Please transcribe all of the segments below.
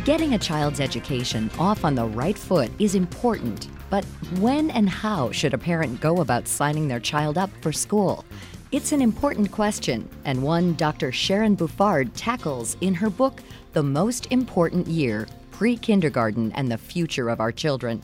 Getting a child's education off on the right foot is important, but when and how should a parent go about signing their child up for school? It's an important question, and one Dr. Sharon Buffard tackles in her book, The Most Important Year, Pre-Kindergarten and the Future of Our Children.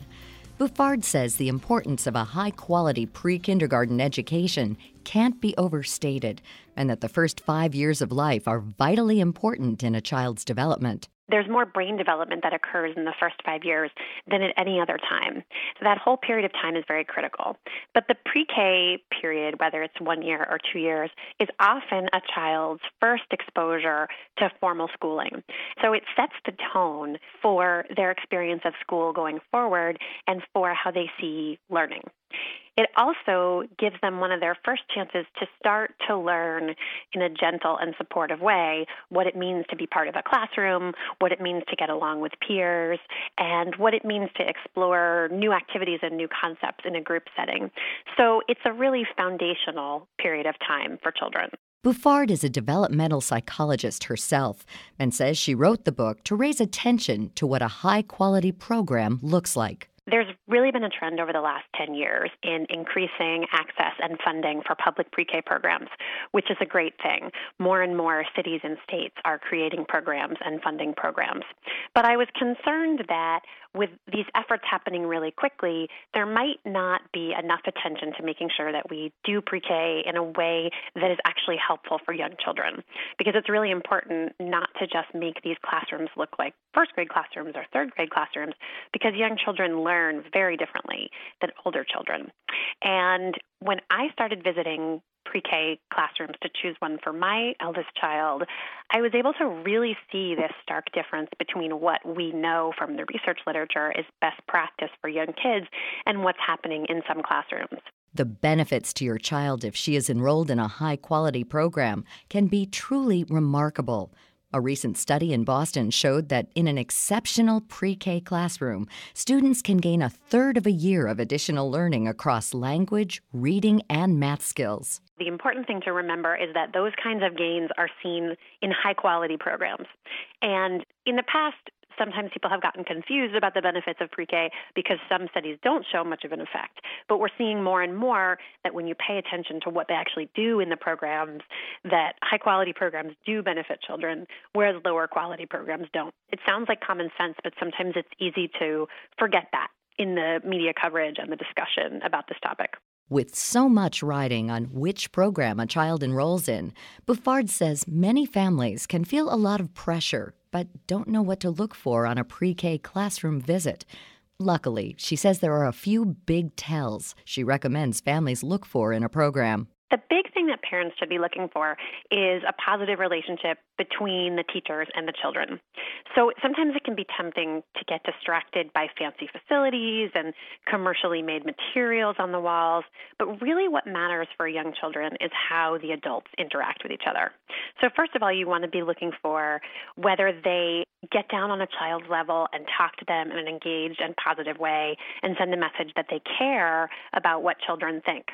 Buffard says the importance of a high-quality pre-kindergarten education can't be overstated, and that the first 5 years of life are vitally important in a child's development. There's more brain development that occurs in the first 5 years than at any other time. So that whole period of time is very critical. But the pre-K period, whether it's 1 year or 2 years, is often a child's first exposure to formal schooling. So it sets the tone for their experience of school going forward and for how they see learning. It also gives them one of their first chances to start to learn in a gentle and supportive way what it means to be part of a classroom, what it means to get along with peers, and what it means to explore new activities and new concepts in a group setting. So it's a really foundational period of time for children. Buffard is a developmental psychologist herself and says she wrote the book to raise attention to what a high-quality program looks like. There's really been a trend over the last 10 years in increasing access and funding for public pre-K programs, which is a great thing. More and more cities and states are creating programs and funding programs. But I was concerned that with these efforts happening really quickly, there might not be enough attention to making sure that we do pre-K in a way that is actually helpful for young children. Because it's really important not to just make these classrooms look like first grade classrooms or third grade classrooms, because young children learn very differently than older children. And when I started visiting pre-K classrooms to choose one for my eldest child, I was able to really see this stark difference between what we know from the research literature is best practice for young kids and what's happening in some classrooms. The benefits to your child if she is enrolled in a high-quality program can be truly remarkable. A recent study in Boston showed that in an exceptional pre-K classroom, students can gain a third of a year of additional learning across language, reading, and math skills. The important thing to remember is that those kinds of gains are seen in high-quality programs. And in the past, sometimes people have gotten confused about the benefits of pre-K because some studies don't show much of an effect. But we're seeing more and more that when you pay attention to what they actually do in the programs, that high-quality programs do benefit children, whereas lower-quality programs don't. It sounds like common sense, but sometimes it's easy to forget that in the media coverage and the discussion about this topic. With so much riding on which program a child enrolls in, Buffard says many families can feel a lot of pressure, but don't know what to look for on a pre-K classroom visit. Luckily, she says there are a few big tells she recommends families look for in a program. The big thing that parents should be looking for is a positive relationship between the teachers and the children. So sometimes it can be tempting to get distracted by fancy facilities and commercially made materials on the walls, but really what matters for young children is how the adults interact with each other. So first of all, you want to be looking for whether they get down on a child's level and talk to them in an engaged and positive way and send a message that they care about what children think.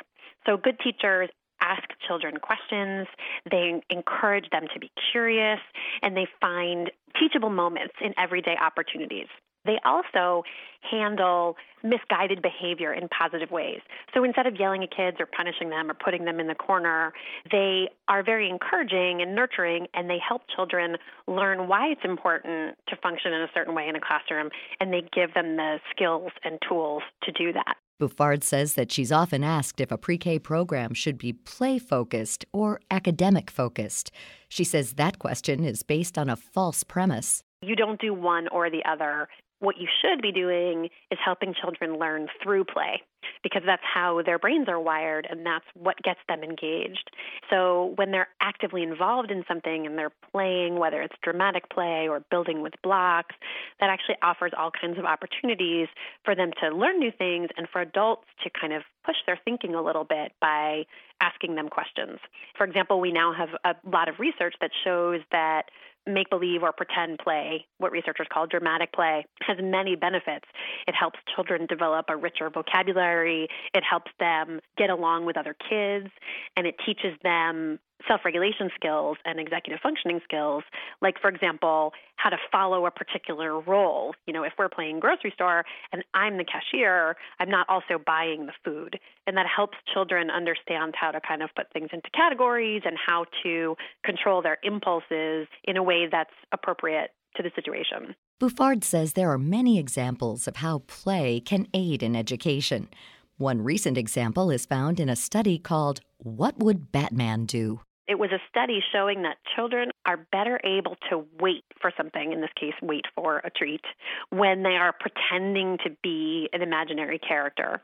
So good teachers ask children questions, they encourage them to be curious, and they find teachable moments in everyday opportunities. They also handle misguided behavior in positive ways. So instead of yelling at kids or punishing them or putting them in the corner, they are very encouraging and nurturing, and they help children learn why it's important to function in a certain way in a classroom, and they give them the skills and tools to do that. Buffard says that she's often asked if a pre-K program should be play-focused or academic-focused. She says that question is based on a false premise. You don't do one or the other. What you should be doing is helping children learn through play, because that's how their brains are wired and that's what gets them engaged. So when they're actively involved in something and they're playing, whether it's dramatic play or building with blocks, that actually offers all kinds of opportunities for them to learn new things and for adults to kind of push their thinking a little bit by asking them questions. For example, we now have a lot of research that shows that make-believe or pretend play, what researchers call dramatic play, has many benefits. It helps children develop a richer vocabulary, it helps them get along with other kids, and it teaches them self-regulation skills and executive functioning skills, like, for example, how to follow a particular role. If we're playing grocery store and I'm the cashier, I'm not also buying the food. And that helps children understand how to kind of put things into categories and how to control their impulses in a way that's appropriate to the situation. Bouffard says there are many examples of how play can aid in education. One recent example is found in a study called What Would Batman Do? It was a study showing that children are better able to wait for something, in this case, wait for a treat, when they are pretending to be an imaginary character.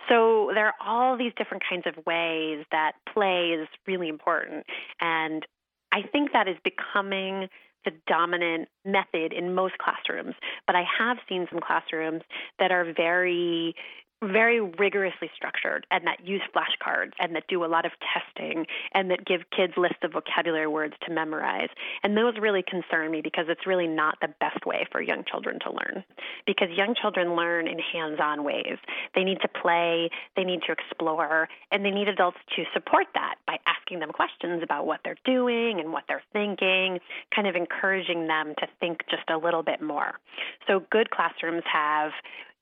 So there are all these different kinds of ways that play is really important. And I think that is becoming the dominant method in most classrooms. But I have seen some classrooms that are very rigorously structured and that use flashcards and that do a lot of testing and that give kids lists of vocabulary words to memorize. And those really concern me because it's really not the best way for young children to learn. Because young children learn in hands-on ways. They need to play, they need to explore, and they need adults to support that by asking them questions about what they're doing and what they're thinking, kind of encouraging them to think just a little bit more. So good classrooms have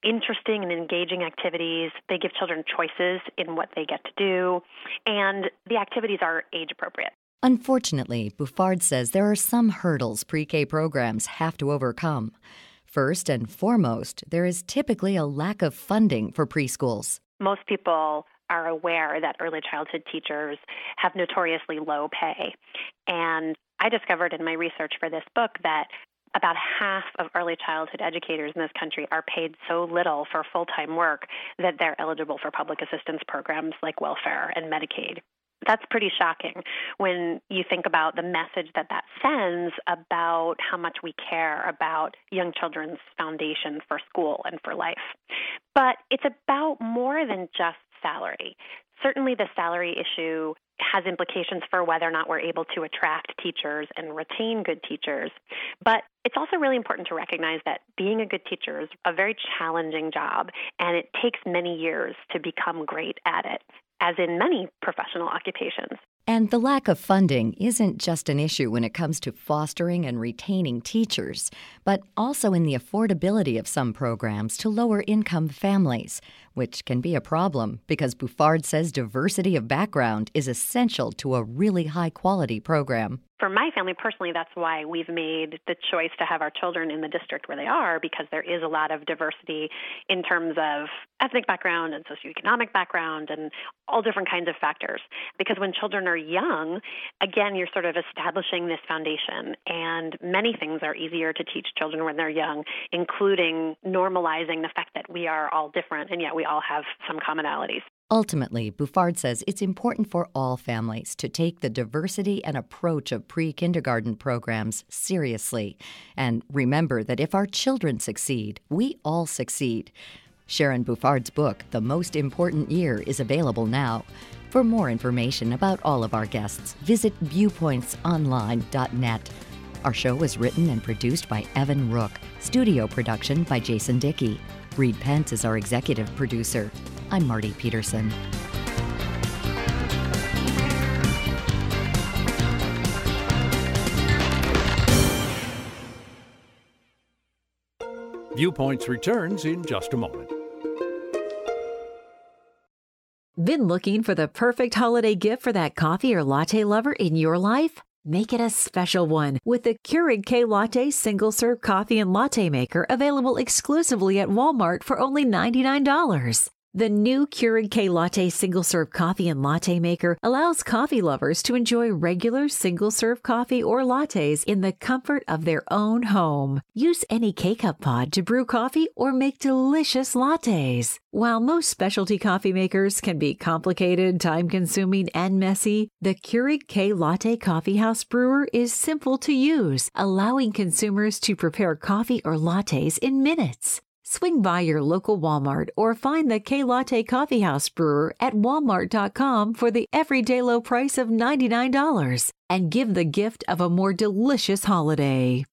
interesting and engaging activities. They give children choices in what they get to do, and the activities are age appropriate. Unfortunately, Bouffard says there are some hurdles pre-K programs have to overcome. First and foremost, there is typically a lack of funding for preschools. Most people are aware that early childhood teachers have notoriously low pay. And I discovered in my research for this book that about half of early childhood educators in this country are paid so little for full-time work that they're eligible for public assistance programs like welfare and Medicaid. That's pretty shocking when you think about the message that sends about how much we care about young children's foundation for school and for life. But it's about more than just salary. Certainly the salary issue has implications for whether or not we're able to attract teachers and retain good teachers. But it's also really important to recognize that being a good teacher is a very challenging job, and it takes many years to become great at it, as in many professional occupations. And the lack of funding isn't just an issue when it comes to fostering and retaining teachers, but also in the affordability of some programs to lower-income families, which can be a problem because Bouffard says diversity of background is essential to a really high-quality program. For my family personally, that's why we've made the choice to have our children in the district where they are, because there is a lot of diversity in terms of ethnic background and socioeconomic background and all different kinds of factors. Because when children are young, again, you're sort of establishing this foundation, and many things are easier to teach children when they're young, including normalizing the fact that we are all different and yet we all have some commonalities. Ultimately, Bouffard says it's important for all families to take the diversity and approach of pre-kindergarten programs seriously. And remember that if our children succeed, we all succeed. Sharon Bouffard's book, The Most Important Year, is available now. For more information about all of our guests, visit viewpointsonline.net. Our show was written and produced by Evan Rook. Studio production by Jason Dickey. Reed Pence is our executive producer. I'm Marty Peterson. Viewpoints returns in just a moment. Been looking for the perfect holiday gift for that coffee or latte lover in your life? Make it a special one with the Keurig K-Latte single-serve coffee and latte maker available exclusively at Walmart for only $99. The new Keurig K-Latte single-serve coffee and latte maker allows coffee lovers to enjoy regular single-serve coffee or lattes in the comfort of their own home. Use any K-Cup pod to brew coffee or make delicious lattes. While most specialty coffee makers can be complicated, time-consuming, and messy, the Keurig K-Latte Coffee House Brewer is simple to use, allowing consumers to prepare coffee or lattes in minutes. Swing by your local Walmart or find the K-Latte Coffee House Brewer at walmart.com for the everyday low price of $99 and give the gift of a more delicious holiday.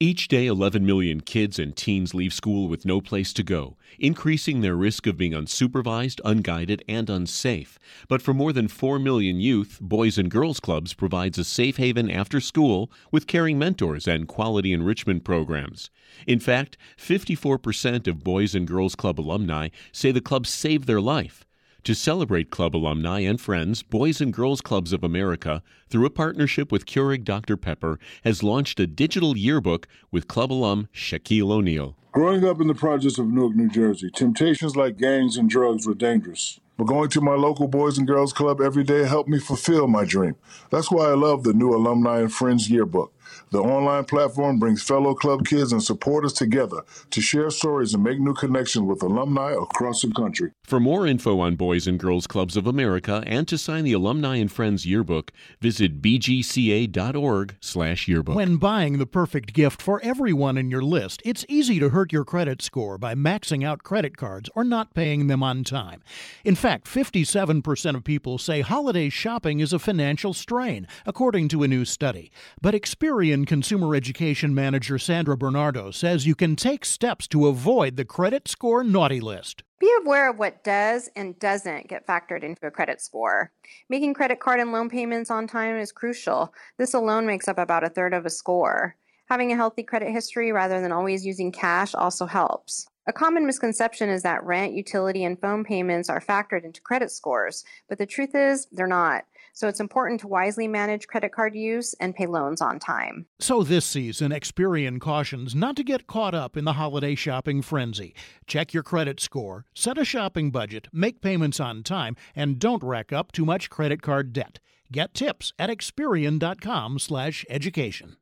Each day, 11 million kids and teens leave school with no place to go, increasing their risk of being unsupervised, unguided, and unsafe. But for more than 4 million youth, Boys and Girls Clubs provides a safe haven after school with caring mentors and quality enrichment programs. In fact, 54% of Boys and Girls Club alumni say the club saved their life. To celebrate club alumni and friends, Boys and Girls Clubs of America, through a partnership with Keurig Dr. Pepper, has launched a digital yearbook with club alum Shaquille O'Neal. Growing up in the projects of Newark, New Jersey, temptations like gangs and drugs were dangerous. But going to my local Boys and Girls Club every day helped me fulfill my dream. That's why I love the new Alumni and Friends Yearbook. The online platform brings fellow club kids and supporters together to share stories and make new connections with alumni across the country. For more info on Boys and Girls Clubs of America and to sign the Alumni and Friends Yearbook, visit bgca.org/yearbook. When buying the perfect gift for everyone in your list, it's easy to hurt your credit score by maxing out credit cards or not paying them on time. In fact, 57% of people say holiday shopping is a financial strain, according to a new study. But Experian Consumer Education Manager Sandra Bernardo says you can take steps to avoid the credit score naughty list. Be aware of what does and doesn't get factored into a credit score. Making credit card and loan payments on time is crucial. This alone makes up about a third of a score. Having a healthy credit history rather than always using cash also helps. A common misconception is that rent, utility, and phone payments are factored into credit scores, but the truth is they're not. So it's important to wisely manage credit card use and pay loans on time. So this season, Experian cautions not to get caught up in the holiday shopping frenzy. Check your credit score, set a shopping budget, make payments on time, and don't rack up too much credit card debt. Get tips at Experian.com/education.